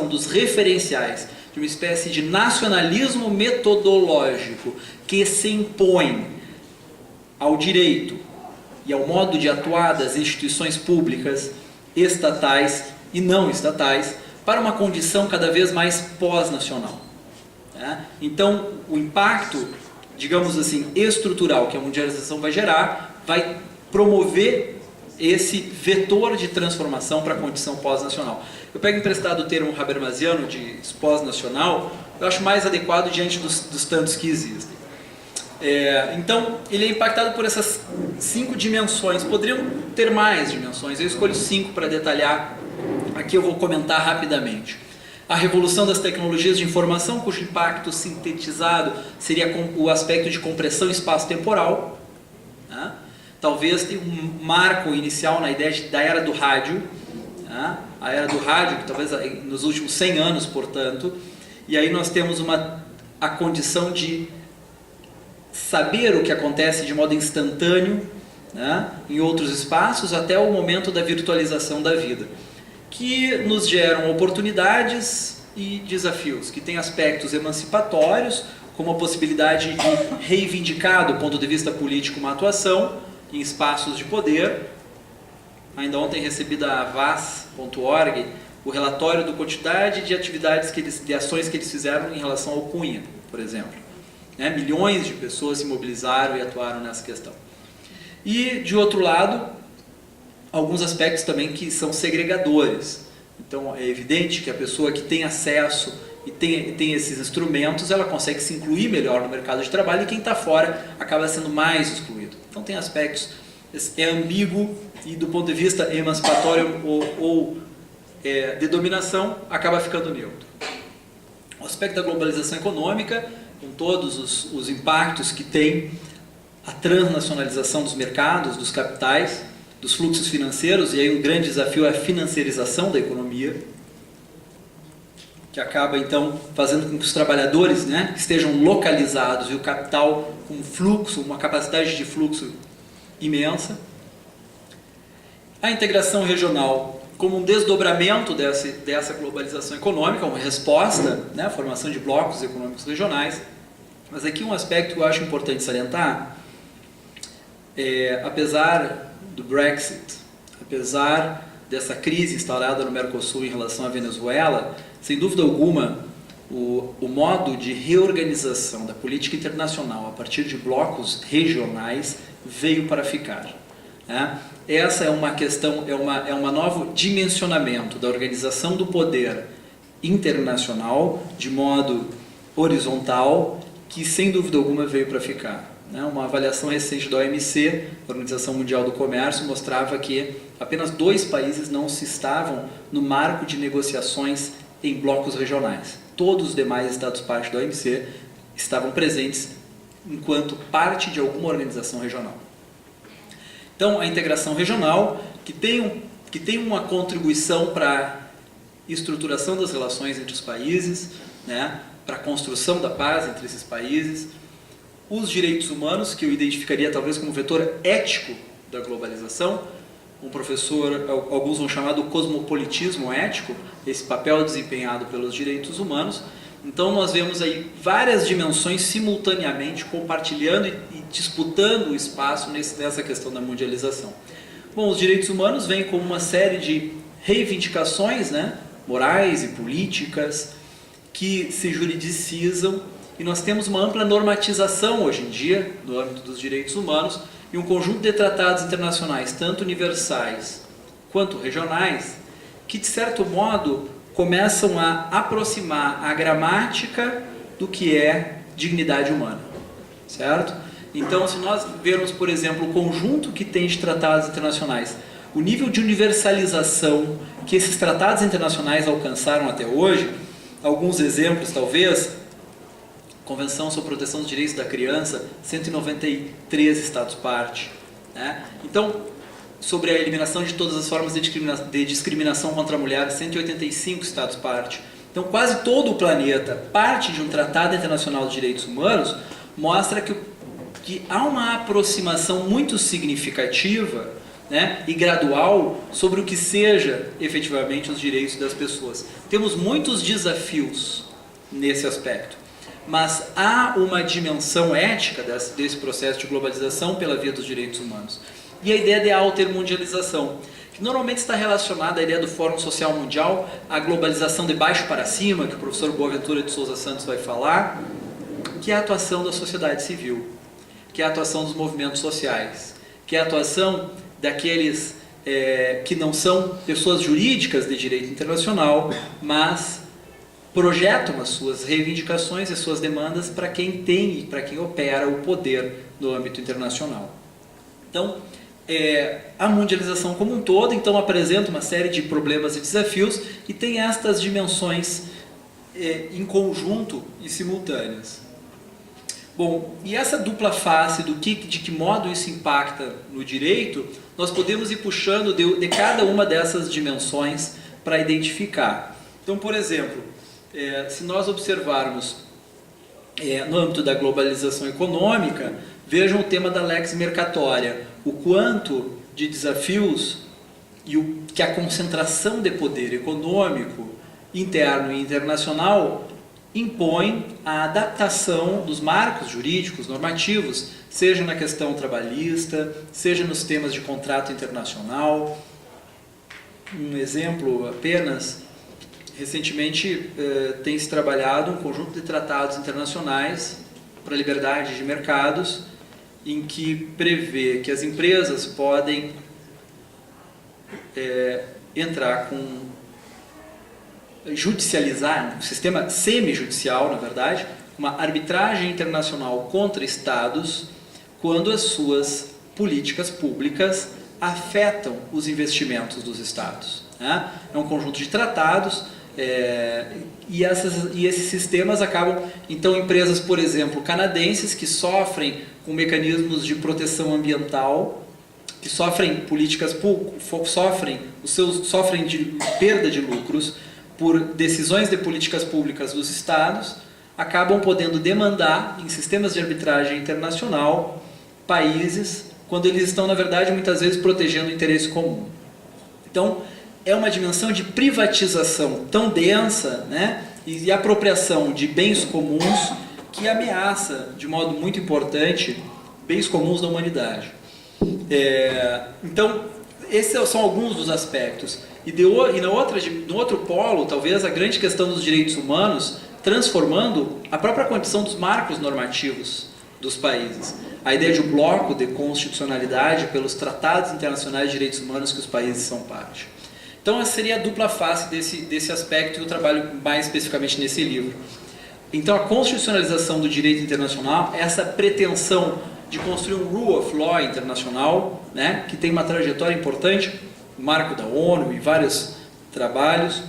dos referenciais, de uma espécie de nacionalismo metodológico que se impõe ao direito e ao modo de atuar das instituições públicas, estatais e não estatais, para uma condição cada vez mais pós-nacional. Então, o impacto, digamos assim, estrutural que a mundialização vai gerar, vai promover esse vetor de transformação para a condição pós-nacional. Eu pego emprestado o termo habermasiano de pós-nacional, eu acho mais adequado diante dos tantos que existem. Então, ele é impactado por essas 5 dimensões, poderiam ter mais dimensões, eu escolho 5 para detalhar, aqui eu vou comentar rapidamente. A revolução das tecnologias de informação, cujo impacto sintetizado seria o aspecto de compressão espaço-temporal, né? Talvez tenha um marco inicial na ideia da era do rádio, né? A era do rádio, que talvez nos últimos 100 anos, portanto, e aí nós temos a condição de saber o que acontece de modo instantâneo, né, em outros espaços, até o momento da virtualização da vida, que nos geram oportunidades e desafios, que têm aspectos emancipatórios, como a possibilidade de reivindicar, do ponto de vista político, uma atuação em espaços de poder. Ainda ontem recebi da VAS.org o relatório da quantidade de atividades, de ações que eles fizeram em relação ao Cunha, por exemplo. Milhões de pessoas se mobilizaram e atuaram nessa questão. E, de outro lado, alguns aspectos também que são segregadores. Então, é evidente que a pessoa que tem acesso e tem esses instrumentos, ela consegue se incluir melhor no mercado de trabalho, e quem está fora acaba sendo mais excluído. Então, tem aspectos, é ambíguo, e do ponto de vista emancipatório ou de dominação, acaba ficando neutro. O aspecto da globalização econômica, com todos os impactos que tem a transnacionalização dos mercados, dos capitais, dos fluxos financeiros, e aí o grande desafio é a financiarização da economia, que acaba então fazendo com que os trabalhadores, estejam localizados e o capital com fluxo, uma capacidade de fluxo imensa. A integração regional como um desdobramento dessa globalização econômica, uma resposta, a formação de blocos econômicos regionais. Mas aqui um aspecto que eu acho importante salientar, apesar do Brexit, apesar dessa crise instaurada no Mercosul em relação à Venezuela, sem dúvida alguma, o modo de reorganização da política internacional a partir de blocos regionais veio para ficar. Essa é uma questão, é um novo dimensionamento da organização do poder internacional de modo horizontal, que sem dúvida alguma veio para ficar. Uma avaliação recente da OMC, Organização Mundial do Comércio, mostrava que apenas 2 países não se estavam no marco de negociações em blocos regionais. Todos os demais estados-parte da OMC estavam presentes enquanto parte de alguma organização regional. Então, a integração regional, que tem uma contribuição para a estruturação das relações entre os países, para a construção da paz entre esses países, os direitos humanos, que eu identificaria talvez como vetor ético da globalização, um professor, alguns vão chamar do cosmopolitismo ético, esse papel desempenhado pelos direitos humanos. Então nós vemos aí várias dimensões simultaneamente compartilhando e disputando o espaço nessa questão da mundialização. Bom, os direitos humanos vêm como uma série de reivindicações, morais e políticas, que se juridicizam, e nós temos uma ampla normatização hoje em dia, no âmbito dos direitos humanos, e um conjunto de tratados internacionais, tanto universais quanto regionais, que de certo modo começam a aproximar a gramática do que é dignidade humana, certo? Então, se nós vermos, por exemplo, o conjunto que tem de tratados internacionais, o nível de universalização que esses tratados internacionais alcançaram até hoje, alguns exemplos talvez: Convenção sobre a Proteção dos Direitos da Criança, 193 Estados-parte. Então, sobre a eliminação de todas as formas de discriminação contra a mulher, 185 Estados-parte. Então, quase todo o planeta parte de um Tratado Internacional de Direitos Humanos, mostra que há uma aproximação muito significativa né, e gradual sobre o que seja efetivamente os direitos das pessoas. Temos muitos desafios nesse aspecto, mas há uma dimensão ética desse processo de globalização pela via dos direitos humanos. E a ideia de altermundialização, que normalmente está relacionada à ideia do Fórum Social Mundial, à globalização de baixo para cima, que o professor Boaventura de Souza Santos vai falar, que é a atuação da sociedade civil, que é a atuação dos movimentos sociais, que é a atuação daqueles que não são pessoas jurídicas de direito internacional, mas projetam as suas reivindicações e suas demandas para quem tem e para quem opera o poder no âmbito internacional. Então, a mundialização como um todo, então, apresenta uma série de problemas e desafios e tem estas dimensões em conjunto e simultâneas. Bom, e essa dupla face de que modo isso impacta no direito, nós podemos ir puxando de cada uma dessas dimensões para identificar. Então, por exemplo, se nós observarmos no âmbito da globalização econômica, vejam o tema da lex mercatória, o quanto de desafios e que a concentração de poder econômico interno e internacional impõe a adaptação dos marcos jurídicos normativos, seja na questão trabalhista, seja nos temas de contrato internacional. Um exemplo apenas, recentemente tem-se trabalhado um conjunto de tratados internacionais para a liberdade de mercados, em que prevê que as empresas podem entrar com judicializar, um sistema semi-judicial, na verdade, uma arbitragem internacional contra estados quando as suas políticas públicas afetam os investimentos dos estados, né? É um conjunto de tratados e esses sistemas acabam, então, empresas, por exemplo, canadenses que sofrem com mecanismos de proteção ambiental, que sofrem políticas públicas, sofrem de perda de lucros por decisões de políticas públicas dos estados, acabam podendo demandar em sistemas de arbitragem internacional países, quando eles estão, na verdade, muitas vezes protegendo o interesse comum. Então, é uma dimensão de privatização tão densa, né, e apropriação de bens comuns que ameaça, de modo muito importante, bens comuns da humanidade. Então, esses são alguns dos aspectos. No outro polo, talvez, a grande questão dos direitos humanos, transformando a própria condição dos marcos normativos dos países. A ideia de um bloco de constitucionalidade pelos tratados internacionais de direitos humanos que os países são parte. Então, essa seria a dupla face desse aspecto que eu trabalho mais especificamente nesse livro. Então, a constitucionalização do direito internacional, essa pretensão de construir um rule of law internacional, né, que tem uma trajetória importante, o marco da ONU e vários trabalhos,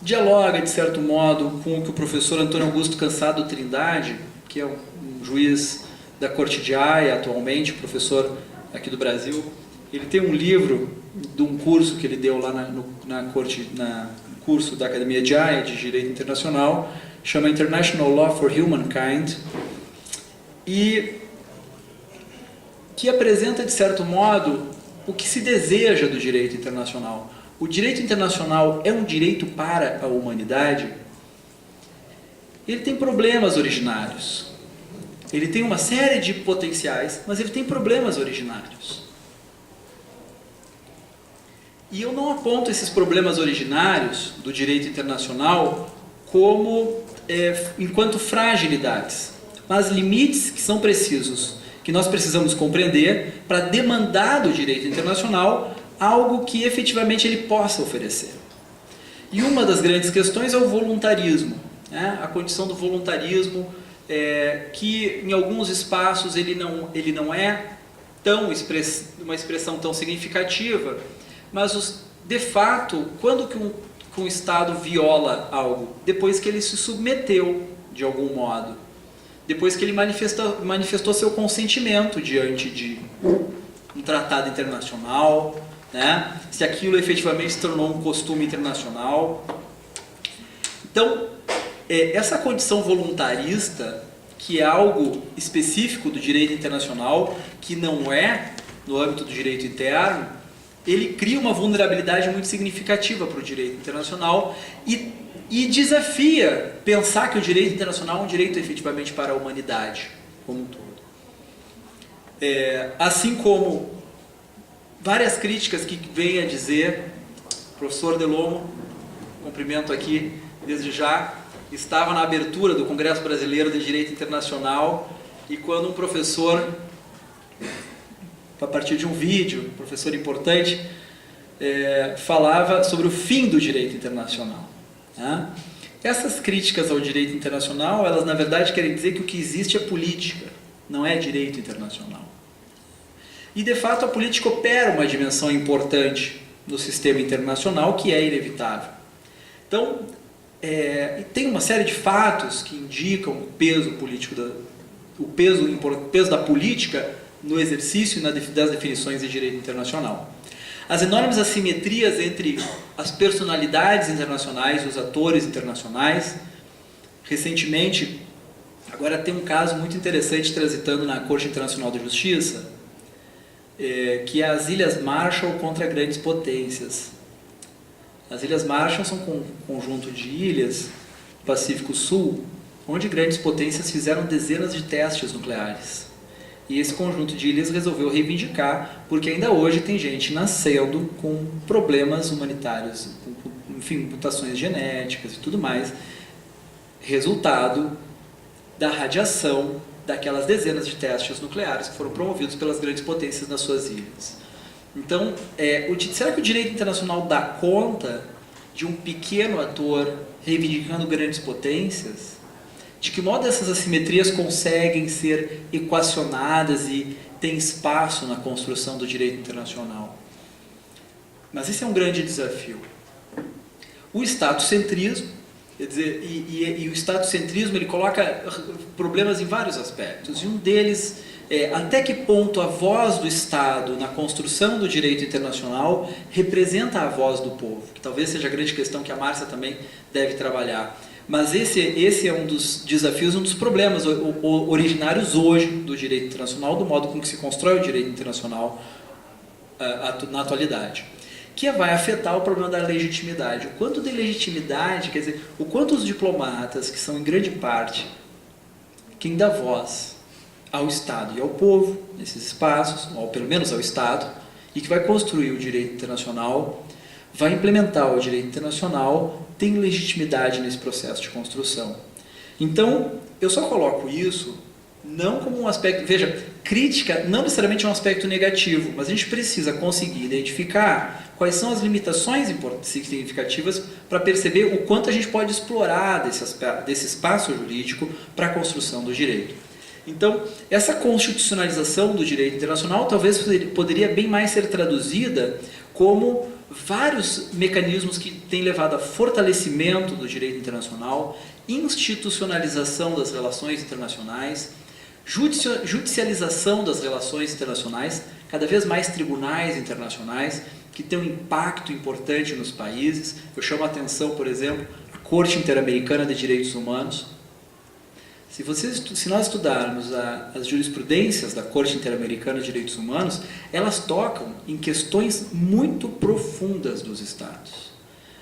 dialoga, de certo modo, com o que o professor Antônio Augusto Cansado Trindade, que é um juiz da Corte de Haia atualmente, professor aqui do Brasil, ele tem um livro de um curso que ele deu lá no curso da Academia de Haia de Direito Internacional, chama International Law for Humankind, e que apresenta, de certo modo, o que se deseja do direito internacional. O direito internacional é um direito para a humanidade? Ele tem problemas originários. Ele tem uma série de potenciais, mas ele tem problemas originários. E eu não aponto esses problemas originários do direito internacional como enquanto fragilidades, mas limites que são precisos, que nós precisamos compreender para demandar do direito internacional algo que efetivamente ele possa oferecer. E uma das grandes questões é o voluntarismo, né? A condição do voluntarismo, que em alguns espaços ele não é uma expressão tão significativa, mas de fato, quando que um Estado viola algo? Depois que ele se submeteu de algum modo, depois que ele manifestou seu consentimento diante de um tratado internacional, né? Se aquilo efetivamente se tornou um costume internacional. Então, essa condição voluntarista, que é algo específico do direito internacional, que não é no âmbito do direito interno, ele cria uma vulnerabilidade muito significativa para o direito internacional e desafia pensar que o direito internacional é um direito efetivamente para a humanidade como um todo. Assim como várias críticas que vêm a dizer, professor Delomo, cumprimento aqui desde já, estava na abertura do Congresso Brasileiro de Direito Internacional, e quando um professor, a partir de um vídeo, um professor importante, falava sobre o fim do direito internacional. Né? Essas críticas ao direito internacional, elas na verdade querem dizer que o que existe é política, não é direito internacional. E de fato a política opera uma dimensão importante no sistema internacional que é inevitável. Então, tem uma série de fatos que indicam o peso político, o peso da política no exercício das definições de direito internacional. As enormes assimetrias entre as personalidades internacionais e os atores internacionais. Recentemente, agora tem um caso muito interessante transitando na Corte Internacional de Justiça, que é as Ilhas Marshall contra grandes potências. As Ilhas Marshall são um conjunto de ilhas do Pacífico Sul, onde grandes potências fizeram dezenas de testes nucleares. E esse conjunto de ilhas resolveu reivindicar, porque ainda hoje tem gente nascendo com problemas humanitários, enfim, mutações genéticas e tudo mais, resultado da radiação daquelas dezenas de testes nucleares que foram promovidos pelas grandes potências nas suas ilhas. Então, será que o direito internacional dá conta de um pequeno ator reivindicando grandes potências? De que modo essas assimetrias conseguem ser equacionadas e têm espaço na construção do direito internacional? Mas esse é um grande desafio. O estatocentrismo, quer dizer, e o estatocentrismo ele coloca problemas em vários aspectos, e um deles é até que ponto a voz do Estado na construção do direito internacional representa a voz do povo, que talvez seja a grande questão que a Márcia também deve trabalhar. Mas esse é um dos desafios, um dos problemas originários hoje do direito internacional, do modo com que se constrói o direito internacional na atualidade, que vai afetar o problema da legitimidade. O quanto de legitimidade, quer dizer, o quanto os diplomatas, que são em grande parte quem dá voz ao Estado e ao povo, nesses espaços, ou pelo menos ao Estado, e que vai construir o direito internacional, vai implementar o direito internacional, tem legitimidade nesse processo de construção. Então, eu só coloco isso não como um aspecto... Veja, crítica não necessariamente é um aspecto negativo, mas a gente precisa conseguir identificar quais são as limitações significativas para perceber o quanto a gente pode explorar desse espaço jurídico para a construção do direito. Então, essa constitucionalização do direito internacional talvez poderia bem mais ser traduzida como vários mecanismos que têm levado a fortalecimento do direito internacional, institucionalização das relações internacionais, judicialização das relações internacionais, cada vez mais tribunais internacionais que têm um impacto importante nos países. Eu chamo a atenção, por exemplo, a Corte Interamericana de Direitos Humanos. Se nós estudarmos as jurisprudências da Corte Interamericana de Direitos Humanos, elas tocam em questões muito profundas dos Estados.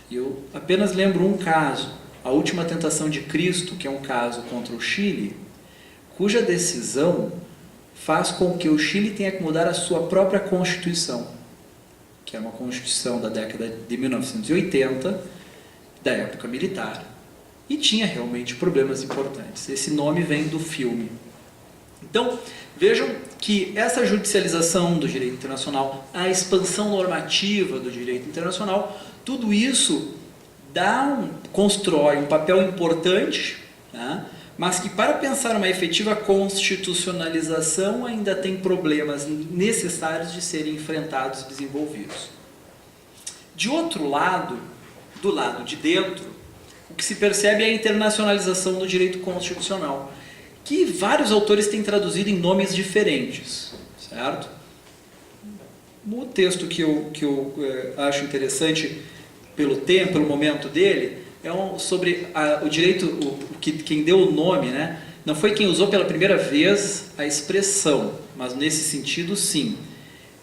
Eu apenas lembro um caso, a Última Tentação de Cristo, que é um caso contra o Chile, cuja decisão faz com que o Chile tenha que mudar a sua própria Constituição, que é uma Constituição da década de 1980, da época militar. E tinha realmente problemas importantes. Esse nome vem do filme. Então, vejam que essa judicialização do direito internacional, a expansão normativa do direito internacional, tudo isso constrói um papel importante, né? Mas que para pensar uma efetiva constitucionalização ainda tem problemas necessários de serem enfrentados e desenvolvidos. De outro lado, do lado de dentro, o que se percebe é a internacionalização do direito constitucional, que vários autores têm traduzido em nomes diferentes, certo? O texto que eu acho interessante pelo tempo, pelo momento dele, é sobre o direito, quem deu o nome, né? Não foi quem usou pela primeira vez a expressão, mas nesse sentido sim.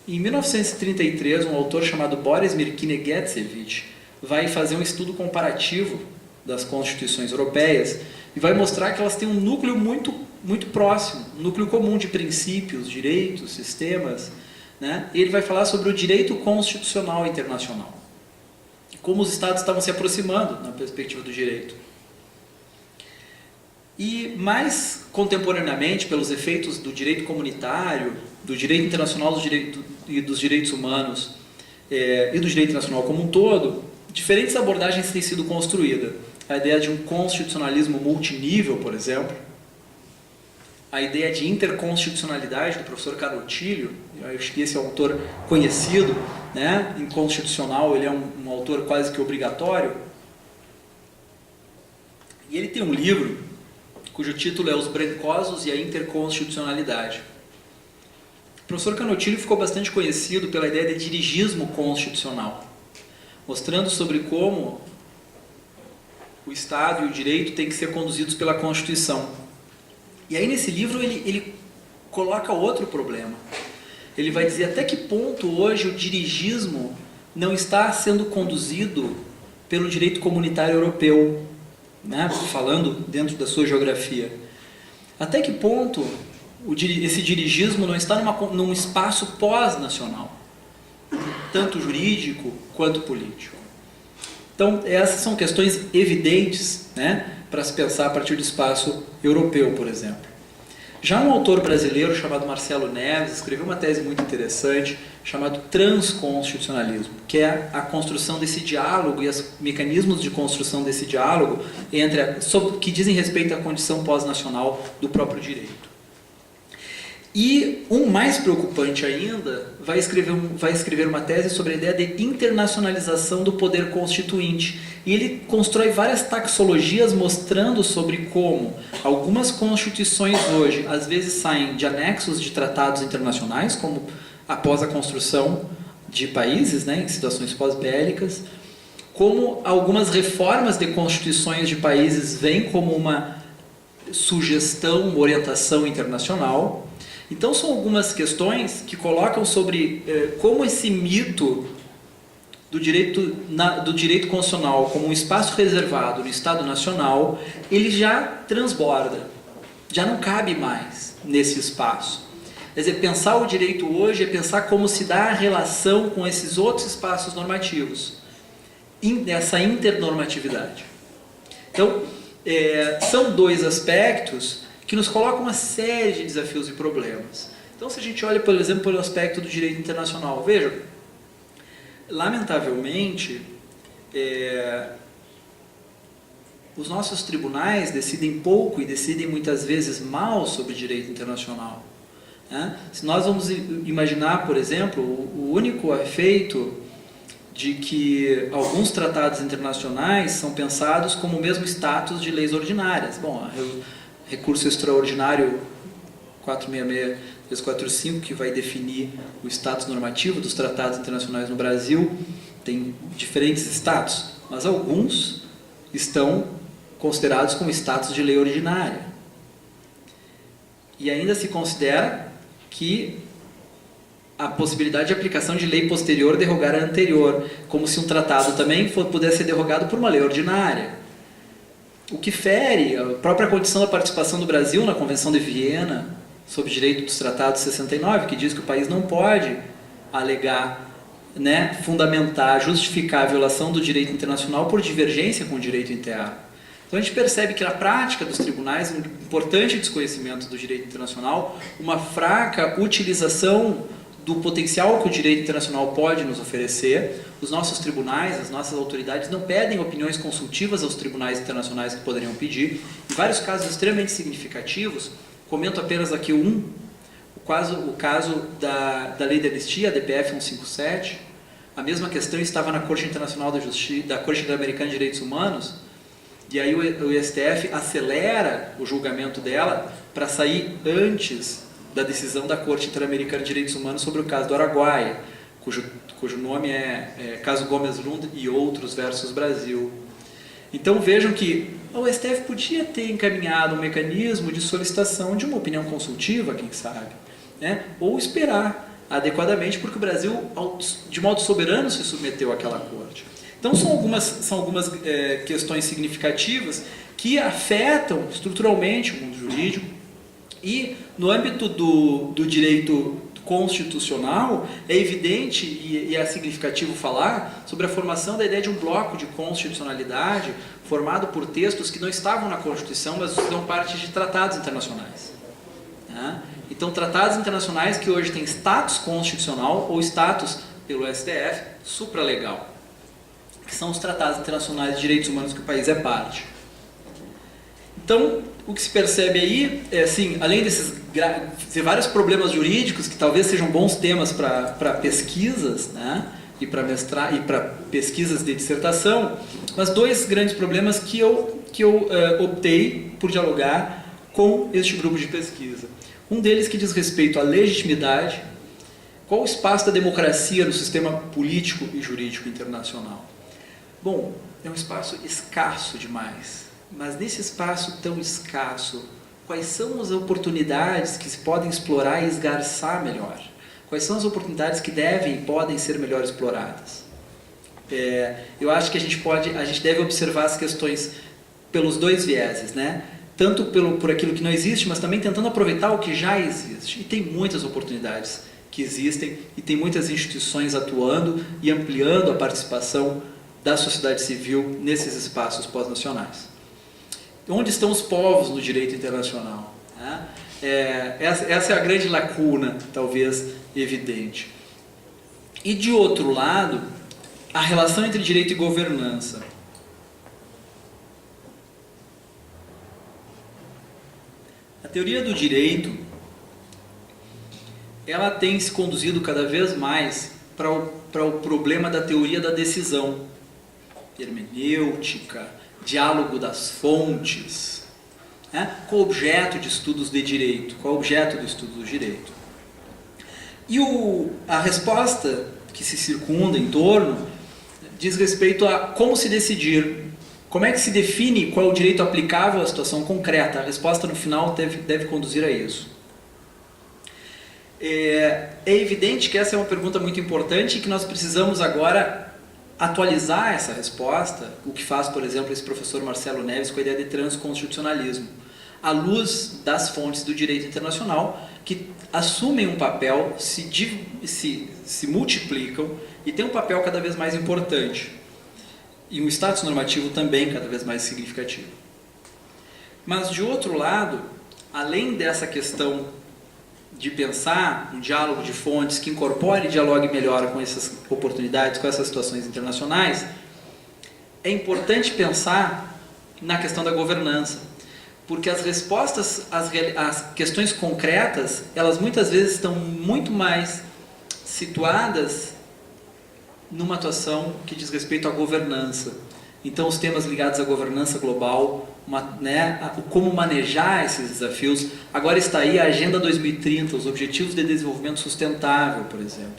Em 1933, um autor chamado Boris Mirkinegetsevich vai fazer um estudo comparativo das constituições europeias e vai mostrar que elas têm um núcleo muito próximo, um núcleo comum de princípios, direitos, sistemas, né? E ele vai falar sobre o direito constitucional internacional, como os Estados estavam se aproximando na perspectiva do direito. E mais contemporaneamente, pelos efeitos do direito comunitário, do direito internacional e dos direitos humanos e do direito internacional como um todo, diferentes abordagens têm sido construídas. A ideia de um constitucionalismo multinível, por exemplo, a ideia de interconstitucionalidade do professor Carotilho, eu acho que esse é um autor conhecido, né? Em constitucional ele é um autor quase que obrigatório, e ele tem um livro cujo título é Os Brancosos e a Interconstitucionalidade. O professor Carotilho ficou bastante conhecido pela ideia de dirigismo constitucional, mostrando sobre como o Estado e o direito têm que ser conduzidos pela Constituição. E aí nesse livro ele coloca outro problema. Ele vai dizer até que ponto hoje o dirigismo não está sendo conduzido pelo direito comunitário europeu, né? Falando dentro da sua geografia. Até que ponto esse dirigismo não está num espaço pós-nacional, tanto jurídico quanto político. Então, essas são questões evidentes, né, para se pensar a partir do espaço europeu, por exemplo. Já um autor brasileiro chamado Marcelo Neves escreveu uma tese muito interessante chamada transconstitucionalismo, que é a construção desse diálogo e os mecanismos de construção desse diálogo que dizem respeito à condição pós-nacional do próprio direito. E um mais preocupante ainda vai escrever uma tese sobre a ideia de internacionalização do poder constituinte. E ele constrói várias taxologias mostrando sobre como algumas constituições hoje às vezes saem de anexos de tratados internacionais, como após a construção de países, né, em situações pós-bélicas, como algumas reformas de constituições de países vêm como uma sugestão, uma orientação internacional. Então são algumas questões que colocam sobre como esse mito do direito constitucional como um espaço reservado no Estado Nacional, ele já transborda, já não cabe mais nesse espaço. Quer dizer, pensar o direito hoje é pensar como se dá a relação com esses outros espaços normativos, essa internormatividade. Então, são dois aspectos que nos colocam uma série de desafios e problemas. Então, se a gente olha, por exemplo, pelo aspecto do direito internacional, veja, lamentavelmente, os nossos tribunais decidem pouco e decidem muitas vezes mal sobre direito internacional, né? Se nós vamos imaginar, por exemplo, o único efeito de que alguns tratados internacionais são pensados como o mesmo status de leis ordinárias. Bom, recurso extraordinário 466-345, que vai definir o status normativo dos tratados internacionais no Brasil, tem diferentes status, mas alguns estão considerados como status de lei ordinária. E ainda se considera que a possibilidade de aplicação de lei posterior derrogar a anterior, como se um tratado também pudesse ser derrogado por uma lei ordinária. O que fere a própria condição da participação do Brasil na Convenção de Viena sobre o direito dos tratados de 69, que diz que o país não pode alegar, né, fundamentar, justificar a violação do direito internacional por divergência com o direito interno. Então a gente percebe que na prática dos tribunais, um importante desconhecimento do direito internacional, uma fraca utilização do potencial que o direito internacional pode nos oferecer. Os nossos tribunais, as nossas autoridades não pedem opiniões consultivas aos tribunais internacionais que poderiam pedir. Em vários casos extremamente significativos, comento apenas aqui o caso da Lei de Anistia, a DPF 157, a mesma questão estava na Corte Internacional da Justiça, da Corte Interamericana de Direitos Humanos, e aí o STF acelera o julgamento dela para sair antes da decisão da Corte Interamericana de Direitos Humanos sobre o caso do Araguaia, cujo nome é Caso Gomes Lund e outros versus Brasil. Então vejam que o STF podia ter encaminhado um mecanismo de solicitação de uma opinião consultiva, quem sabe, né? Ou esperar adequadamente, porque o Brasil, de modo soberano, se submeteu àquela corte. Então, são algumas questões significativas que afetam estruturalmente o mundo jurídico, e no âmbito do direito constitucional é evidente e é significativo falar sobre a formação da ideia de um bloco de constitucionalidade formado por textos que não estavam na Constituição, mas são parte de tratados internacionais. Então, tratados internacionais que hoje têm status constitucional ou status, pelo STF, supralegal, que são os tratados internacionais de direitos humanos que o país é parte. Então, o que se percebe aí é, assim, além desses vários problemas jurídicos que talvez sejam bons temas para pesquisas, né, e para mestrado e para pesquisas de dissertação, mas dois grandes problemas que eu optei por dialogar com este grupo de pesquisa. Um deles que diz respeito à legitimidade, qual o espaço da democracia no sistema político e jurídico internacional. Bom, é um espaço escasso demais. Mas nesse espaço tão escasso, quais são as oportunidades que se podem explorar e esgarçar melhor? Quais são as oportunidades que devem e podem ser melhor exploradas? Eu acho que a gente deve observar as questões pelos dois vieses, né? Tanto por aquilo que não existe, mas também tentando aproveitar o que já existe. E tem muitas oportunidades que existem, e tem muitas instituições atuando e ampliando a participação da sociedade civil nesses espaços pós-nacionais. Onde estão os povos no direito internacional? Essa é a grande lacuna, talvez, evidente. E, de outro lado, a relação entre direito e governança. A teoria do direito, ela tem se conduzido cada vez mais para o problema da teoria da decisão, hermenêutica, diálogo das fontes, né? Qual o objeto de estudos de direito? Qual o objeto do estudo do direito? E a resposta que se circunda em torno diz respeito a como se decidir, como é que se define qual é o direito aplicável à situação concreta. A resposta no final deve conduzir a isso. É evidente que essa é uma pergunta muito importante e que nós precisamos agora atualizar essa resposta, o que faz, por exemplo, esse professor Marcelo Neves com a ideia de transconstitucionalismo, à luz das fontes do direito internacional, que assumem um papel, se multiplicam e têm um papel cada vez mais importante, e um status normativo também cada vez mais significativo. Mas, de outro lado, além dessa questão de pensar um diálogo de fontes que incorpore e dialogue melhor com essas oportunidades, com essas situações internacionais, é importante pensar na questão da governança, porque as respostas às questões concretas, elas muitas vezes estão muito mais situadas numa atuação que diz respeito à governança. Então, os temas ligados à governança global, como manejar esses desafios. Agora está aí a Agenda 2030, os Objetivos de Desenvolvimento Sustentável, por exemplo.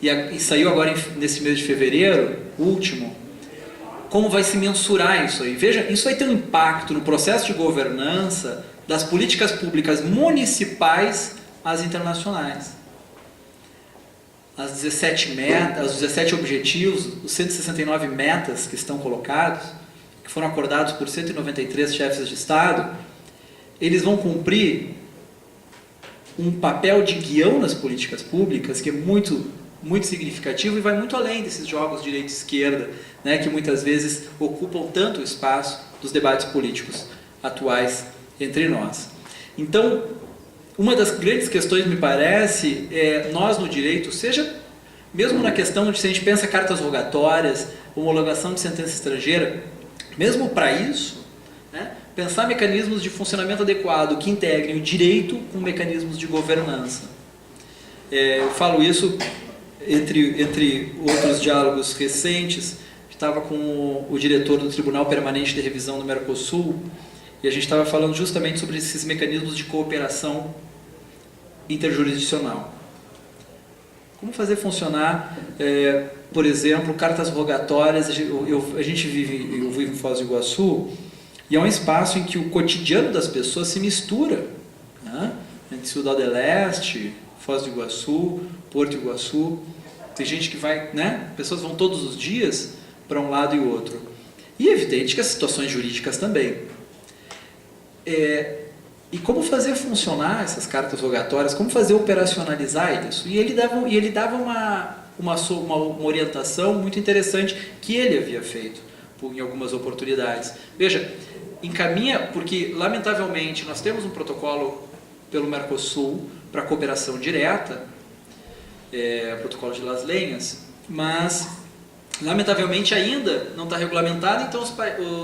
E saiu agora nesse mês de fevereiro, último, como vai se mensurar isso aí. Veja, isso vai ter um impacto no processo de governança das políticas públicas municipais às internacionais. As 17 metas, os 17 objetivos, os 169 metas que estão colocados, que foram acordados por 193 chefes de Estado, eles vão cumprir um papel de guião nas políticas públicas que é muito, muito significativo e vai muito além desses jogos direita-esquerda, né, que muitas vezes ocupam tanto o espaço dos debates políticos atuais entre nós. Então, uma das grandes questões, me parece, é nós no direito, seja mesmo na questão de se a gente pensa cartas rogatórias, homologação de sentença estrangeira, mesmo para isso, né, pensar mecanismos de funcionamento adequado que integrem o direito com mecanismos de governança. Eu falo isso entre outros diálogos recentes. Estava com o diretor do Tribunal Permanente de Revisão do Mercosul e a gente estava falando justamente sobre esses mecanismos de cooperação interjurisdicional. Como fazer funcionar, por exemplo, cartas rogatórias. A gente vive em Foz do Iguaçu e é um espaço em que o cotidiano das pessoas se mistura, né? Entre Ciudad del Este, Foz do Iguaçu, Porto Iguaçu. Tem gente que vai, né? Pessoas vão todos os dias para um lado e o outro. E é evidente que as situações jurídicas também. E como fazer funcionar essas cartas rogatórias, como fazer operacionalizar isso? E ele dava uma orientação muito interessante que ele havia feito em algumas oportunidades. Veja, encaminha, porque lamentavelmente nós temos um protocolo pelo Mercosul para cooperação direta, protocolo de Las Lenhas, mas lamentavelmente ainda não está regulamentado, então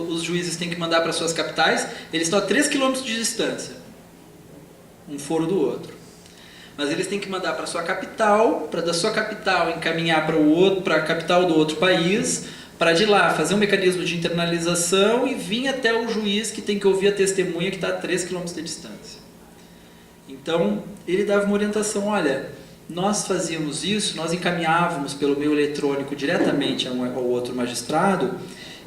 os juízes têm que mandar para suas capitais, eles estão a 3 km de distância, um foro do outro. Mas eles têm que mandar para sua capital, para da sua capital encaminhar para a capital do outro país, para de lá fazer um mecanismo de internalização e vir até o juiz que tem que ouvir a testemunha que está a 3 km de distância. Então, ele dava uma orientação, olha, nós fazíamos isso, nós encaminhávamos pelo meio eletrônico diretamente ao outro magistrado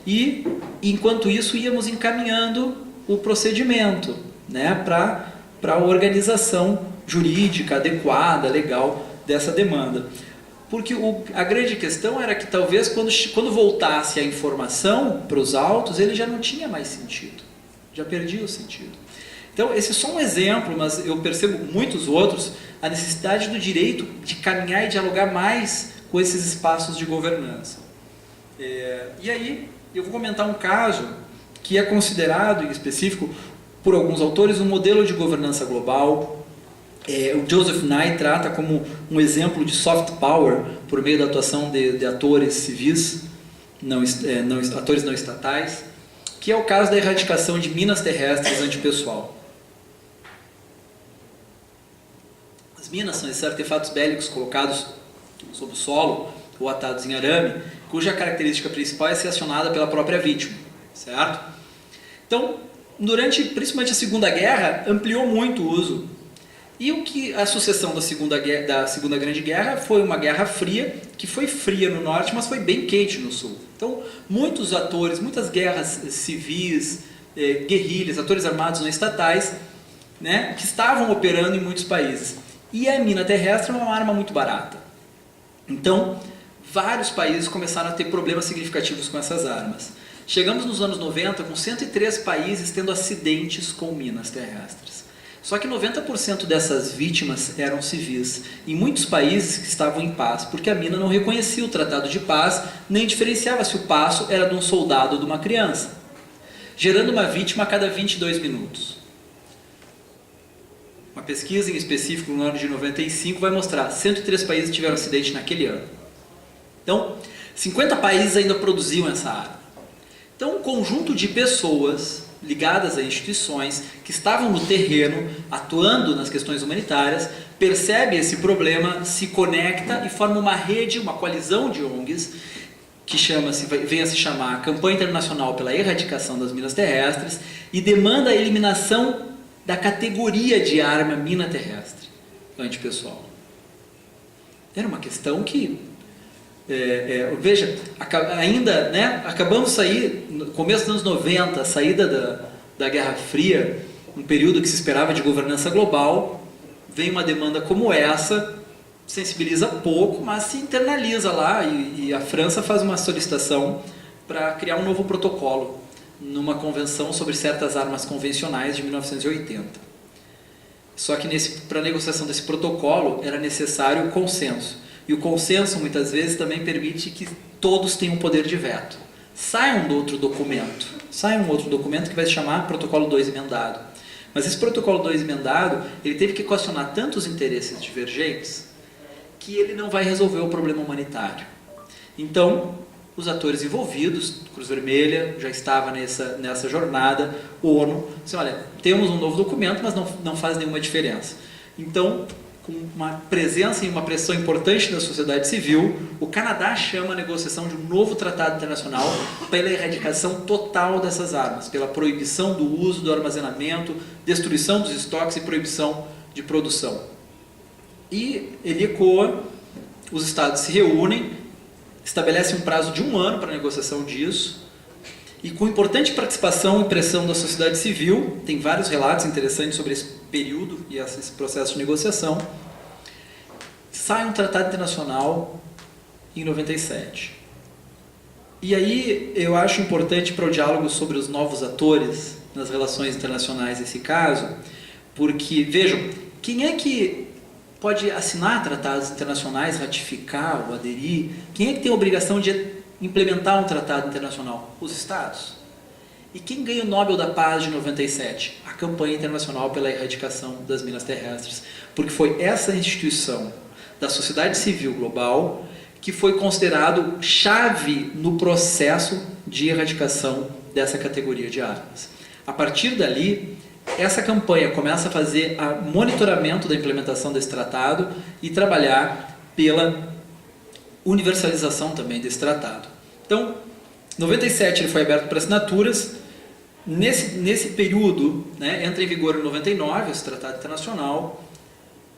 e, enquanto isso, íamos encaminhando o procedimento, né, para a organização jurídica adequada, legal dessa demanda. Porque a grande questão era que talvez quando voltasse a informação para os autos, ele já não tinha mais sentido, já perdia o sentido. Então, esse é só um exemplo, mas eu percebo muitos outros, a necessidade do direito de caminhar e dialogar mais com esses espaços de governança. E aí, eu vou comentar um caso que é considerado, em específico, por alguns autores, um modelo de governança global. O Joseph Nye trata como um exemplo de soft power por meio da atuação de atores civis, atores não estatais, que é o caso da erradicação de minas terrestres antipessoal. As minas são esses artefatos bélicos colocados sob o solo ou atados em arame, cuja característica principal é ser acionada pela própria vítima, certo? Então, principalmente a Segunda Guerra, ampliou muito o uso. E a sucessão da Segunda Grande Guerra foi uma guerra fria, que foi fria no norte, mas foi bem quente no sul. Então, muitos atores, muitas guerras civis, guerrilhas, atores armados não estatais, né, que estavam operando em muitos países. E a mina terrestre é uma arma muito barata. Então, vários países começaram a ter problemas significativos com essas armas. Chegamos nos anos 90 com 103 países tendo acidentes com minas terrestres. Só que 90% dessas vítimas eram civis, em muitos países que estavam em paz, porque a mina não reconhecia o tratado de paz, nem diferenciava se o passo era de um soldado ou de uma criança, gerando uma vítima a cada 22 minutos. Uma pesquisa em específico no ano de 95 vai mostrar 103 países tiveram acidente naquele ano. Então, 50 países ainda produziam essa arma. Então, um conjunto de pessoas ligadas a instituições que estavam no terreno, atuando nas questões humanitárias, percebe esse problema, se conecta e forma uma rede, uma coalizão de ONGs, que vem a se chamar Campanha Internacional pela Erradicação das Minas Terrestres, e demanda a eliminação da categoria de arma mina terrestre antipessoal. Era uma questão que veja, ainda, né, acabamos de sair, no começo dos anos 90, a saída da Guerra Fria, um período que se esperava de governança global, vem uma demanda como essa, sensibiliza pouco, mas se internaliza lá, e a França faz uma solicitação para criar um novo protocolo, numa convenção sobre certas armas convencionais de 1980. Só que para a negociação desse protocolo era necessário o consenso. E o consenso, muitas vezes, também permite que todos tenham um poder de veto. Sai um outro documento que vai se chamar Protocolo 2 Emendado. Mas esse Protocolo 2 Emendado, ele teve que equacionar tantos interesses divergentes que ele não vai resolver o problema humanitário. Então, os atores envolvidos, Cruz Vermelha já estava nessa jornada, ONU, disse, olha, temos um novo documento, mas não faz nenhuma diferença. Então, com uma presença e uma pressão importante da sociedade civil, o Canadá chama a negociação de um novo tratado internacional pela erradicação total dessas armas, pela proibição do uso, do armazenamento, destruição dos estoques e proibição de produção. E ele ecoa, os estados se reúnem, estabelece um prazo de 1 ano para a negociação disso, e com importante participação e pressão da sociedade civil, tem vários relatos interessantes sobre esse período e esse processo de negociação, sai um tratado internacional em 97. E aí eu acho importante para o diálogo sobre os novos atores nas relações internacionais esse caso, porque, vejam, quem é que pode assinar tratados internacionais, ratificar ou aderir? Quem é que tem a obrigação de implementar um tratado internacional? Os Estados. E quem ganha o Nobel da Paz de 97? A campanha internacional pela erradicação das minas terrestres. Porque foi essa instituição da sociedade civil global que foi considerado chave no processo de erradicação dessa categoria de armas. A partir dali, essa campanha começa a fazer o monitoramento da implementação desse tratado e trabalhar pela universalização também desse tratado. Então, em 97 ele foi aberto para assinaturas. Nesse período, né, entra em vigor em 99 esse tratado internacional,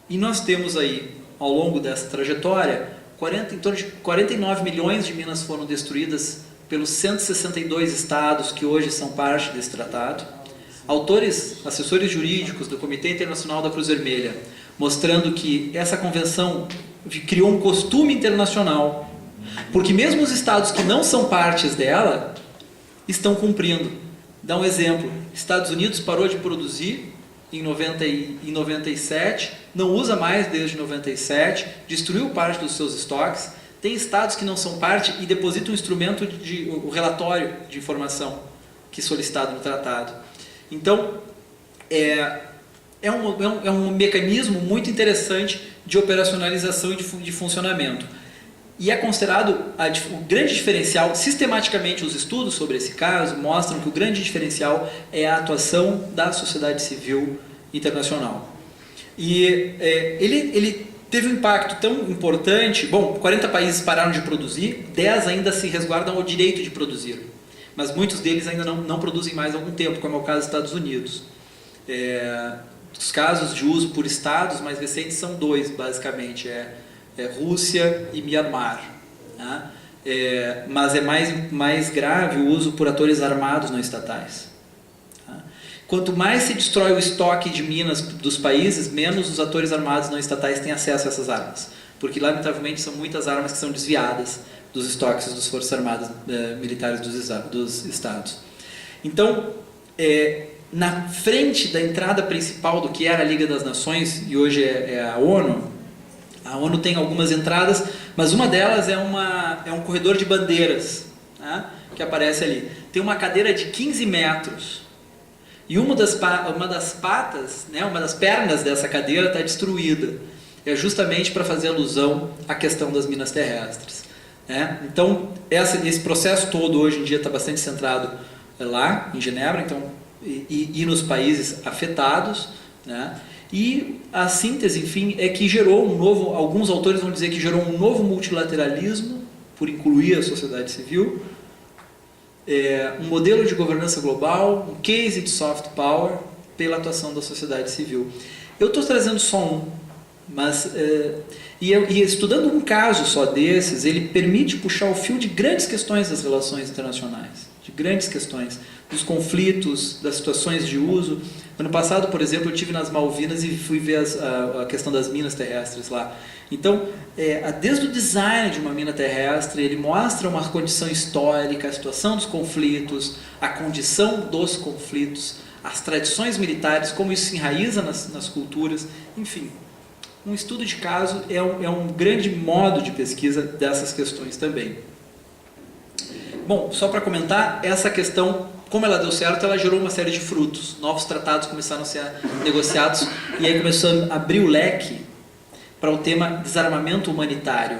e nós temos aí, ao longo dessa trajetória, em torno de 49 milhões de minas foram destruídas pelos 162 estados que hoje são parte desse tratado. Autores, assessores jurídicos do Comitê Internacional da Cruz Vermelha, mostrando que essa convenção criou um costume internacional, porque mesmo os estados que não são partes dela estão cumprindo. Dá um exemplo: Estados Unidos parou de produzir em 97, não usa mais desde 97, destruiu parte dos seus estoques. Tem estados que não são parte e depositam o relatório de informação que é solicitado no tratado. Então, é um mecanismo muito interessante de operacionalização e de funcionamento. E é considerado o grande diferencial. Sistematicamente, os estudos sobre esse caso mostram que o grande diferencial é a atuação da sociedade civil internacional. E ele teve um impacto tão importante. Bom, 40 países pararam de produzir, 10 ainda se resguardam ao direito de produzir, mas muitos deles ainda não produzem mais há algum tempo, como é o caso dos Estados Unidos. Os casos de uso por estados mais recentes são dois, basicamente, Rússia e Myanmar, né? Mas é mais grave o uso por atores armados não estatais. Tá? Quanto mais se destrói o estoque de minas dos países, menos os atores armados não estatais têm acesso a essas armas, porque lamentavelmente são muitas armas que são desviadas dos estoques das Forças Armadas militares dos estados. Então, na frente da entrada principal do que era a Liga das Nações, e hoje é a ONU tem algumas entradas, mas uma delas é um corredor de bandeiras, tá? Que aparece ali. Tem uma cadeira de 15 metros, e uma das patas, né, uma das pernas dessa cadeira está destruída. É justamente para fazer alusão à questão das minas terrestres. Né? Então, esse processo todo hoje em dia está bastante centrado lá em Genebra, então, e nos países afetados, né? E a síntese, enfim, é que gerou alguns autores vão dizer que gerou um novo multilateralismo, por incluir a sociedade civil, um modelo de governança global, um case de soft power pela atuação da sociedade civil. Eu estou trazendo só um, mas e estudando um caso só desses, ele permite puxar o fio de grandes questões das relações internacionais, de grandes questões, dos conflitos, das situações de uso. Ano passado, por exemplo, eu estive nas Malvinas e fui ver a questão das minas terrestres lá. Então, desde o design de uma mina terrestre, ele mostra uma condição histórica, a situação dos conflitos, a condição dos conflitos, as tradições militares, como isso se enraiza nas culturas, enfim. Um estudo de caso é um grande modo de pesquisa dessas questões também. Bom, só para comentar, essa questão, como ela deu certo, ela gerou uma série de frutos. Novos tratados começaram a ser negociados e aí começou a abrir o leque para o tema desarmamento humanitário,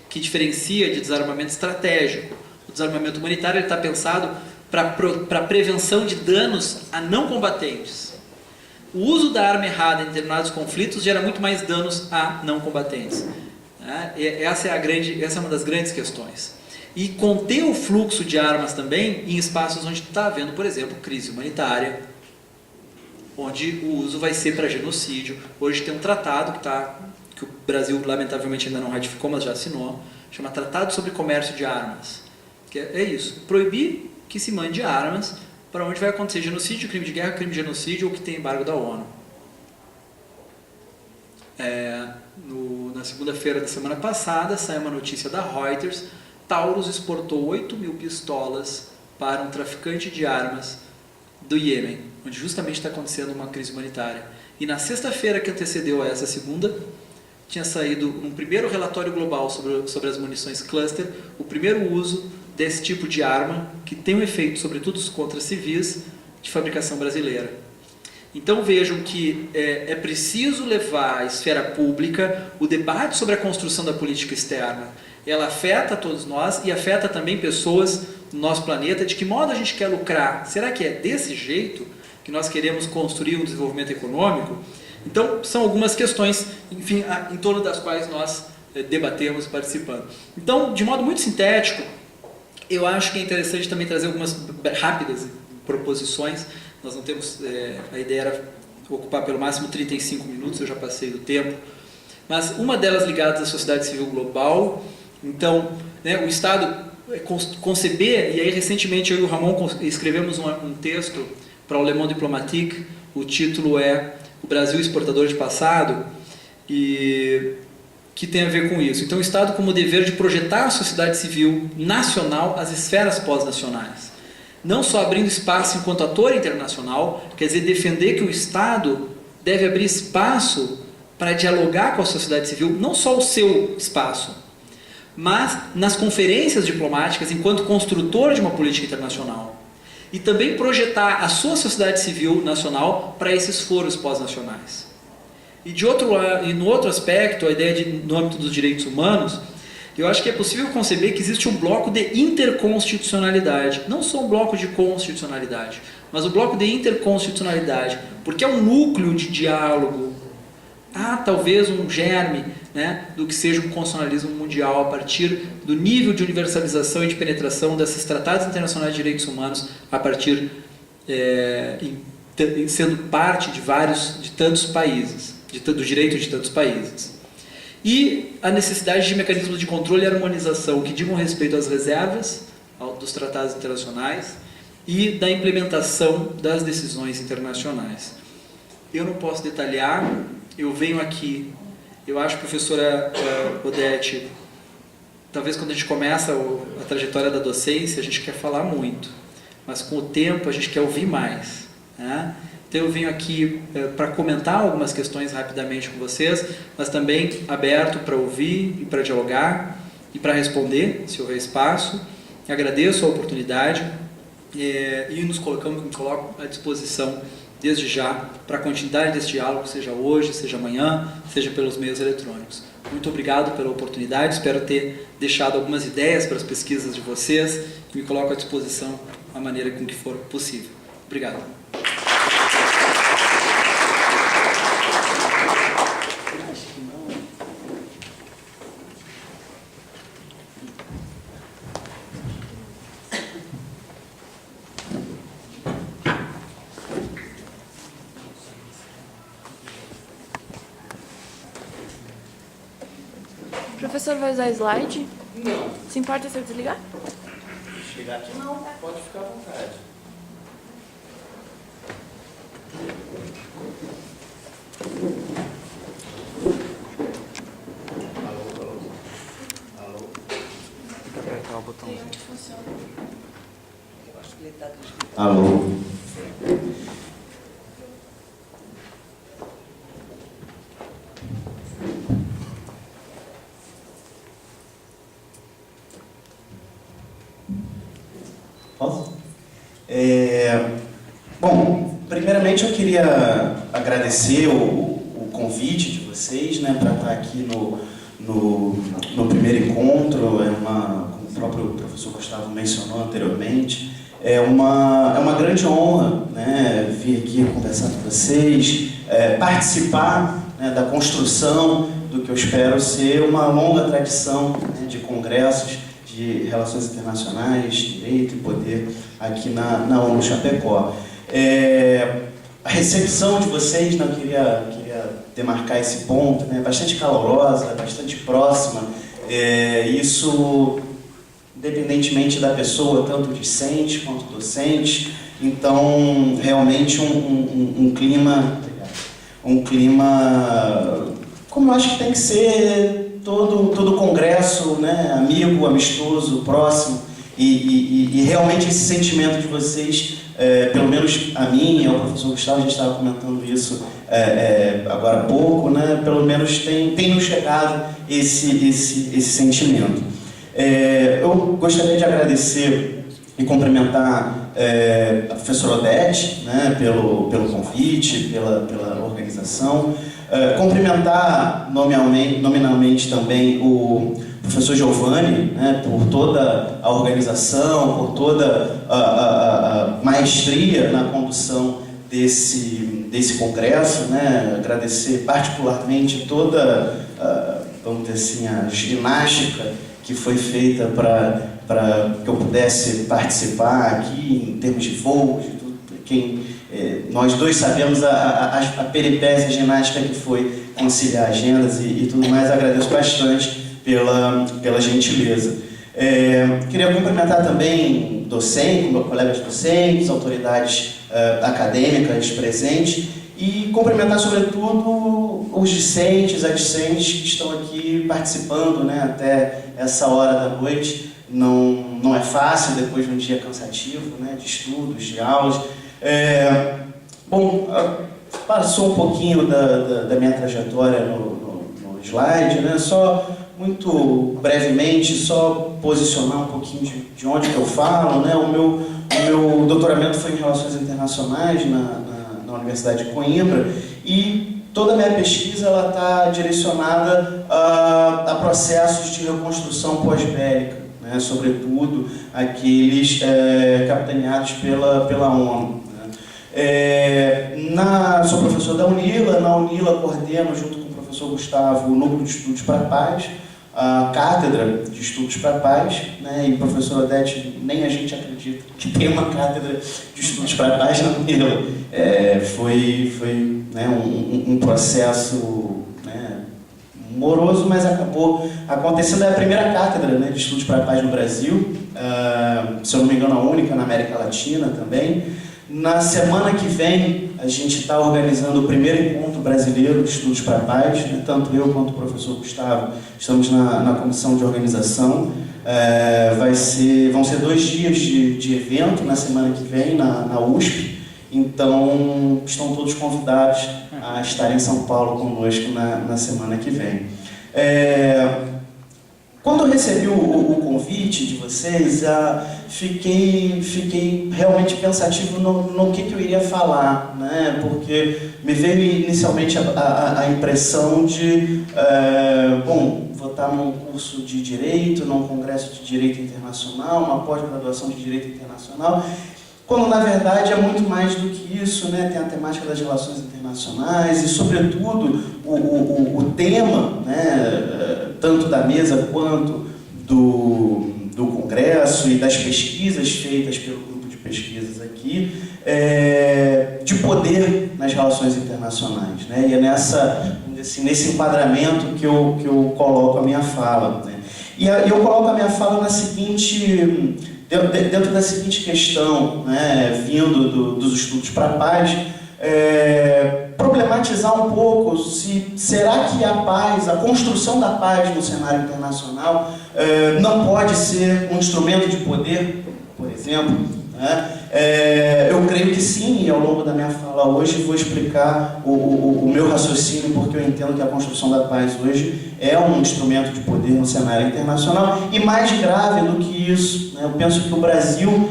que diferencia de desarmamento estratégico. O desarmamento humanitário está pensado para prevenção de danos a não combatentes. O uso da arma errada em determinados conflitos gera muito mais danos a não combatentes. Essa é uma das grandes questões. E conter o fluxo de armas também em espaços onde está havendo, por exemplo, crise humanitária, onde o uso vai ser para genocídio. Hoje tem um tratado que o Brasil lamentavelmente ainda não ratificou, mas já assinou, chama Tratado sobre Comércio de Armas. Que é isso, proibir que se mande armas para onde vai acontecer genocídio, crime de guerra, crime de genocídio ou que tem embargo da ONU. Na segunda-feira da semana passada, saiu uma notícia da Reuters: Taurus exportou 8.000 pistolas para um traficante de armas do Iêmen, onde justamente está acontecendo uma crise humanitária. E na sexta-feira que antecedeu a essa segunda, tinha saído um primeiro relatório global sobre as munições cluster, o primeiro uso desse tipo de arma, que tem um efeito, sobretudo contra civis, de fabricação brasileira. Então vejam que é preciso levar à esfera pública o debate sobre a construção da política externa. Ela afeta todos nós e afeta também pessoas no nosso planeta. De que modo a gente quer lucrar? Será que é desse jeito que nós queremos construir um desenvolvimento econômico? Então são algumas questões, enfim, em torno das quais nós debatemos participando. Então, de modo muito sintético, eu acho que é interessante também trazer algumas rápidas proposições. Nós não temos, a ideia era ocupar pelo máximo 35 minutos, eu já passei do tempo, mas uma delas ligada à sociedade civil global. Então, o Estado conceber, e aí recentemente eu e o Ramon escrevemos um texto para o Le Monde Diplomatique, o título é O Brasil Exportador de Passado, e que tem a ver com isso. Então, o Estado como dever de projetar a sociedade civil nacional às esferas pós-nacionais. Não só abrindo espaço enquanto ator internacional, quer dizer, defender que o Estado deve abrir espaço para dialogar com a sociedade civil, não só o seu espaço, mas nas conferências diplomáticas enquanto construtor de uma política internacional. E também projetar a sua sociedade civil nacional para esses foros pós-nacionais. E no outro aspecto, a ideia no âmbito dos direitos humanos, eu acho que é possível conceber que existe um bloco de interconstitucionalidade, não só um bloco de constitucionalidade, mas o bloco de interconstitucionalidade, porque é um núcleo de diálogo. Há talvez um germe, do que seja um constitucionalismo mundial a partir do nível de universalização e de penetração desses tratados internacionais de direitos humanos, a partir sendo parte de tantos países, do direito de tantos países. E a necessidade de mecanismos de controle e harmonização que digam respeito às reservas dos tratados internacionais e da implementação das decisões internacionais. Eu não posso detalhar, eu venho aqui, eu acho, professora Odete, talvez quando a gente começa a trajetória da docência, a gente quer falar muito, mas com o tempo a gente quer ouvir mais, né? Então eu venho aqui para comentar algumas questões rapidamente com vocês, mas também aberto para ouvir e para dialogar e para responder, se houver espaço. Agradeço a oportunidade e me coloco à disposição desde já para a continuidade desse diálogo, seja hoje, seja amanhã, seja pelos meios eletrônicos. Muito obrigado pela oportunidade, espero ter deixado algumas ideias para as pesquisas de vocês e me coloco à disposição da maneira com que for possível. Obrigado. O professor vai usar slide? Não. Se importa se eu desligar? Chegar aqui não, pode ficar à vontade. Alô? Tem que apertar o botãozinho. Alô? Posso? Bom, primeiramente eu queria agradecer o convite de vocês, para estar aqui no primeiro encontro, como o próprio professor Gustavo mencionou anteriormente, é uma grande honra, vir aqui conversar com vocês, participar, da construção do que eu espero ser uma longa tradição, de congressos de Relações Internacionais, Direito e Poder aqui na ONU Chapecó. A recepção de vocês, eu queria demarcar esse ponto, bastante calorosa, bastante próxima, isso independentemente da pessoa, tanto discente quanto docente, então realmente um clima como eu acho que tem que ser todo congresso, né, amigo, amistoso, próximo, e realmente esse sentimento de vocês, pelo menos a mim e ao professor Gustavo, a gente estava comentando isso agora há pouco, né, pelo menos tem nos chegado esse sentimento. Eu gostaria de agradecer e cumprimentar a professora Odete, né, pelo convite, pela organização. Cumprimentar nominalmente também o professor Giovanni, né, por toda a organização, por toda a maestria na condução desse congresso, né, agradecer particularmente toda, vamos dizer assim, a ginástica que foi feita para que eu pudesse participar aqui em termos de voos, de tudo. Nós dois sabemos a peripécia ginástica que foi conciliar agendas e tudo mais. Agradeço bastante pela gentileza. Queria cumprimentar também docentes, colegas docentes, autoridades acadêmicas presentes e cumprimentar sobretudo os discentes, as discentes que estão aqui participando, né, até essa hora da noite. Não é fácil depois de um dia cansativo, né, de estudos, de aulas. Bom, passou um pouquinho da minha trajetória no slide, né? Só muito brevemente, só posicionar um pouquinho de onde que eu falo, né? O meu doutoramento foi em Relações Internacionais na Universidade de Coimbra e toda a minha pesquisa está direcionada a processos de reconstrução pós-bélica, né? Sobretudo aqueles capitaneados pela ONU. Sou professor da UNILA. Na UNILA coordeno, junto com o professor Gustavo, o Núcleo de Estudos para a Paz, a Cátedra de Estudos para a Paz, né? E professor Odete, nem a gente acredita que tem uma Cátedra de Estudos para a Paz na UNILA. Foi né, um processo, né, moroso, mas acabou acontecendo. É a primeira Cátedra, né, de Estudos para a Paz no Brasil, se eu não me engano, a única na América Latina também. Na semana que vem, a gente está organizando o primeiro encontro brasileiro de estudos para a paz, né? Tanto eu quanto o professor Gustavo estamos na comissão de organização. Vão ser 2 dias de evento na semana que vem, na USP. Então, estão todos convidados a estar em São Paulo conosco na semana que vem. Quando eu recebi o convite de vocês, fiquei realmente pensativo no que eu iria falar, né? Porque me veio inicialmente a impressão de, vou estar num curso de Direito, num congresso de Direito Internacional, uma pós-graduação de Direito Internacional, quando na verdade é muito mais do que isso, né? Tem a temática das relações internacionais e, sobretudo, o tema, né, tanto da mesa quanto do congresso e das pesquisas feitas pelo grupo de pesquisas aqui, de poder nas relações internacionais, né? E é nesse enquadramento que eu coloco a minha fala, né? E eu coloco a minha fala dentro da seguinte questão, né, vindo dos estudos para a paz, problematizar um pouco será que a paz, a construção da paz no cenário internacional não pode ser um instrumento de poder, por exemplo, né? Eu creio que sim, e ao longo da minha fala hoje vou explicar o meu raciocínio, porque eu entendo que a construção da paz hoje é um instrumento de poder no cenário internacional, e mais grave do que isso, né? Eu penso que o Brasil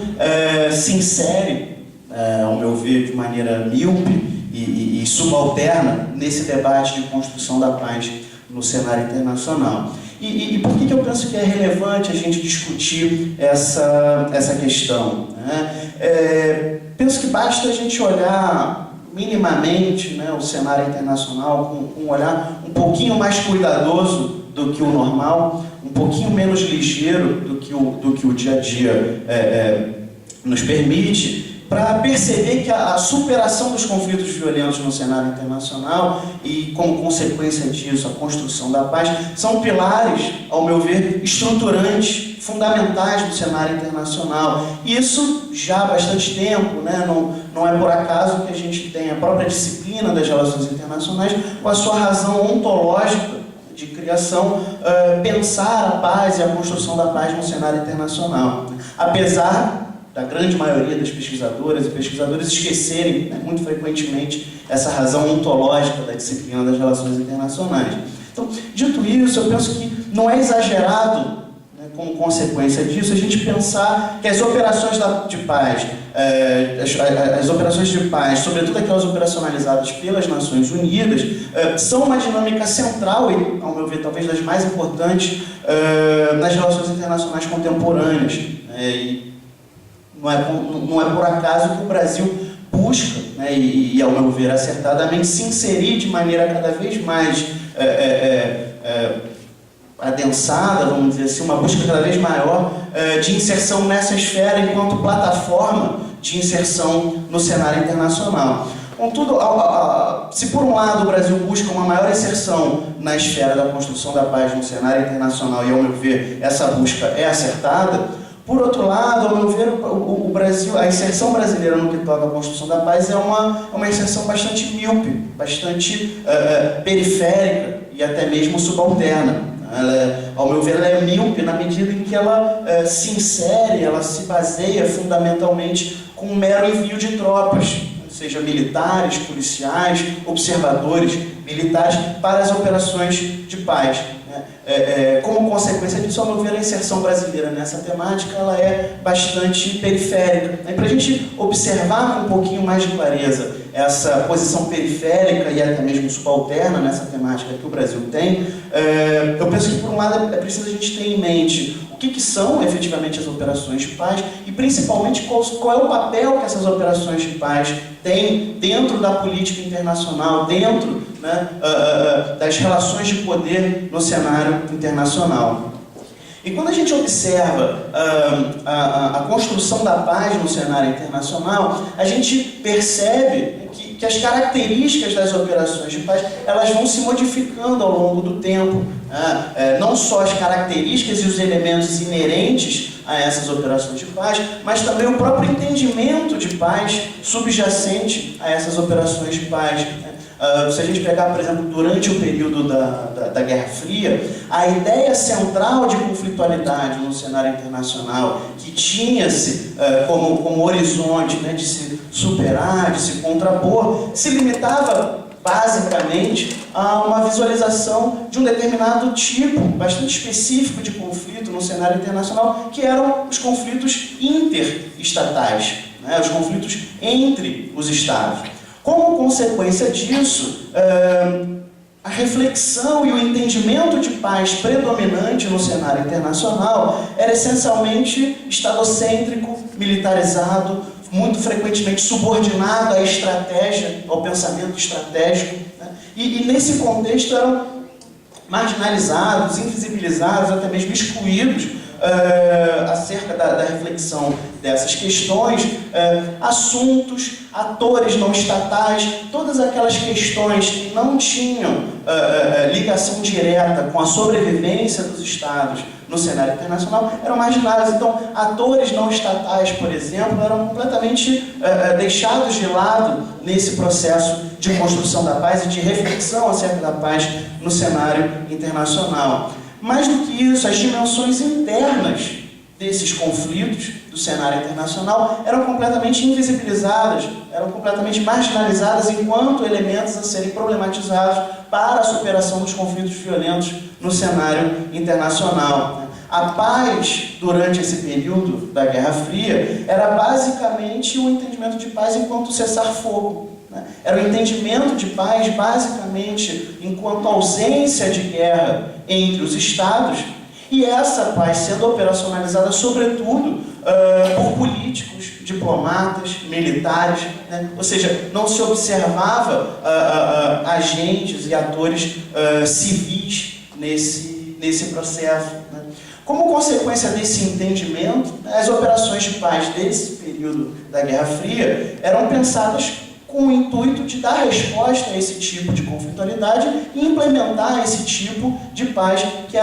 se insere, ao meu ver, de maneira míope e subalterna nesse debate de construção da paz no cenário internacional. E por que eu penso que é relevante a gente discutir essa questão, né? Penso que basta a gente olhar minimamente, né, o cenário internacional com um olhar um pouquinho mais cuidadoso do que o normal, um pouquinho menos ligeiro do que o dia a dia nos permite, para perceber que a superação dos conflitos violentos no cenário internacional e, como consequência disso, a construção da paz, são pilares, ao meu ver, estruturantes fundamentais do cenário internacional. Isso já há bastante tempo, né? Não é por acaso que a gente tem a própria disciplina das relações internacionais com a sua razão ontológica de criação, pensar a paz e a construção da paz no cenário internacional. Apesar da grande maioria das pesquisadoras e pesquisadores esquecerem, né, muito frequentemente, essa razão ontológica da disciplina das relações internacionais. Então, dito isso, eu penso que não é exagerado, né, como consequência disso, a gente pensar que as operações de paz, as operações de paz, sobretudo aquelas operacionalizadas pelas Nações Unidas, são uma dinâmica central e, ao meu ver, talvez das mais importantes nas relações internacionais contemporâneas. E não é por acaso que o Brasil busca, né, e, ao meu ver, acertadamente, se inserir de maneira cada vez mais adensada, vamos dizer assim, uma busca cada vez maior de inserção nessa esfera enquanto plataforma de inserção no cenário internacional. Contudo, se por um lado o Brasil busca uma maior inserção na esfera da construção da paz no cenário internacional, e ao meu ver essa busca é acertada, por outro lado, ao meu ver, o Brasil, a inserção brasileira no que toca à construção da paz é uma inserção bastante míope, bastante periférica e até mesmo subalterna. Ao meu ver, ela é míope na medida em que ela se insere, ela se baseia fundamentalmente com um mero envio de tropas, seja militares, policiais, observadores militares, para as operações de paz. Como consequência disso, ao meu ver, a inserção brasileira nessa temática ela é bastante periférica. E para a gente observar com um pouquinho mais de clareza essa posição periférica e até mesmo subalterna nessa temática que o Brasil tem, eu penso que, por um lado, é preciso a gente ter em mente o que são efetivamente as operações de paz e, principalmente, qual é o papel que essas operações de paz têm dentro da política internacional, dentro, né, das relações de poder no cenário internacional. E quando a gente observa a construção da paz no cenário internacional, a gente percebe que as características das operações de paz elas vão se modificando ao longo do tempo. Não só as características e os elementos inerentes a essas operações de paz, mas também o próprio entendimento de paz subjacente a essas operações de paz. Se a gente pegar, por exemplo, durante o período da Guerra Fria, a ideia central de conflitualidade no cenário internacional, que tinha-se como horizonte, né, de se superar, de se contrapor, se limitava basicamente a uma visualização de um determinado tipo, bastante específico de conflito no cenário internacional, que eram os conflitos interestatais, né, os conflitos entre os Estados. Como consequência disso, a reflexão e o entendimento de paz predominante no cenário internacional era essencialmente estadocêntrico, militarizado, muito frequentemente subordinado à estratégia, ao pensamento estratégico, né? E nesse contexto eram marginalizados, invisibilizados, até mesmo excluídos acerca da reflexão dessas questões, assuntos, atores não estatais, todas aquelas questões que não tinham ligação direta com a sobrevivência dos Estados no cenário internacional eram marginados. Então, atores não estatais, por exemplo, eram completamente deixados de lado nesse processo de construção da paz e de reflexão acerca da paz no cenário internacional. Mais do que isso, as dimensões internas desses conflitos do cenário internacional eram completamente invisibilizadas, eram completamente marginalizadas enquanto elementos a serem problematizados para a superação dos conflitos violentos no cenário internacional. A paz, durante esse período da Guerra Fria, era basicamente o entendimento de paz enquanto cessar-fogo. Era o entendimento de paz, basicamente, enquanto ausência de guerra entre os Estados, e essa paz sendo operacionalizada, sobretudo, por políticos, diplomatas, militares, né? Ou seja, não se observava agentes e atores civis nesse processo, né? Como consequência desse entendimento, as operações de paz desse período da Guerra Fria eram pensadas com o intuito de dar resposta a esse tipo de conflitualidade e implementar esse tipo de paz que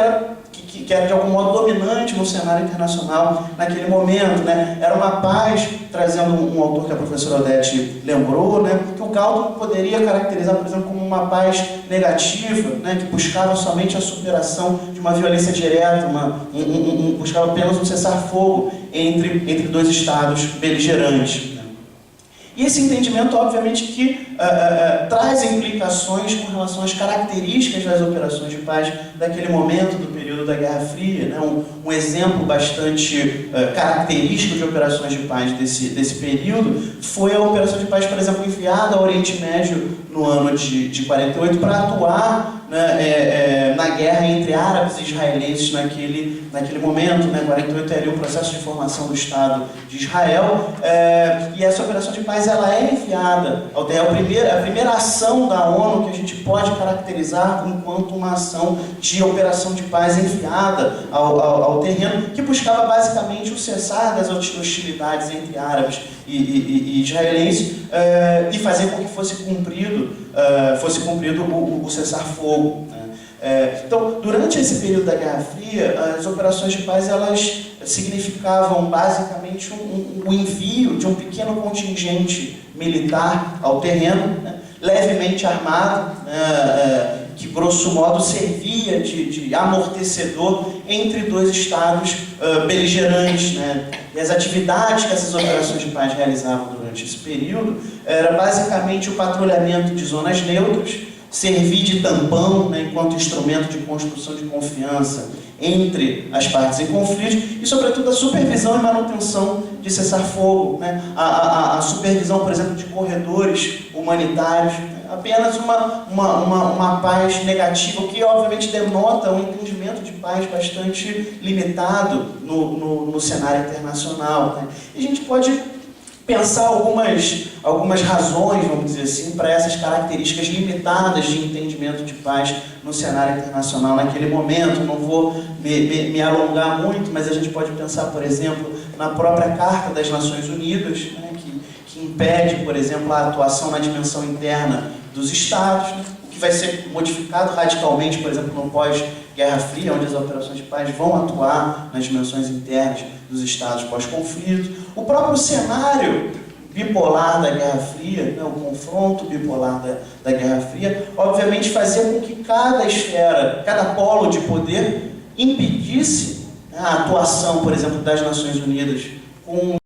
que era de algum modo dominante no cenário internacional naquele momento, né? Era uma paz, trazendo um autor que a professora Odete lembrou, né? Que o Galton poderia caracterizar, por exemplo, como uma paz negativa, né? Que buscava somente a superação de uma violência direta, buscava apenas um cessar-fogo entre dois estados beligerantes. E esse entendimento, obviamente, que traz implicações com relação às características das operações de paz daquele momento, do período da Guerra Fria, né? Um exemplo bastante característico de operações de paz desse período foi a operação de paz, por exemplo, enviada ao Oriente Médio no ano de 48 para atuar, né, na guerra entre árabes e israelenses naquele momento, né? 48 era o processo de formação do Estado de Israel, e essa operação de paz ela é enviada ao terreno. A primeira ação da ONU que a gente pode caracterizar enquanto uma ação de operação de paz enviada ao terreno, que buscava basicamente o cessar das hostilidades entre árabes e israelenses, e fazer com que fosse cumprido o cessar-fogo. Então, durante esse período da Guerra Fria, as operações de paz elas significavam basicamente o envio de um pequeno contingente militar ao terreno, né, levemente armado, que grosso modo servia de amortecedor entre dois estados beligerantes, né? E as atividades que essas operações de paz realizavam durante esse período era basicamente o patrulhamento de zonas neutras, servir de tampão, né, enquanto instrumento de construção de confiança entre as partes em conflito, e sobretudo a supervisão e manutenção de cessar-fogo, né? A supervisão, por exemplo, de corredores humanitários, né? Apenas uma paz negativa, o que obviamente denota um entendimento de paz bastante limitado no cenário internacional, né? E a gente pode pensar algumas razões, vamos dizer assim, para essas características limitadas de entendimento de paz no cenário internacional naquele momento. Não vou me alongar muito, mas a gente pode pensar, por exemplo, na própria Carta das Nações Unidas, né, que impede, por exemplo, a atuação na dimensão interna dos Estados, né, o que vai ser modificado radicalmente, por exemplo, no pós-Guerra Fria, onde as operações de paz vão atuar nas dimensões internas dos Estados pós-conflito. O próprio cenário bipolar da Guerra Fria, né, o confronto bipolar da Guerra Fria, obviamente fazia com que cada esfera, cada polo de poder impedisse, né, a atuação, por exemplo, das Nações Unidas com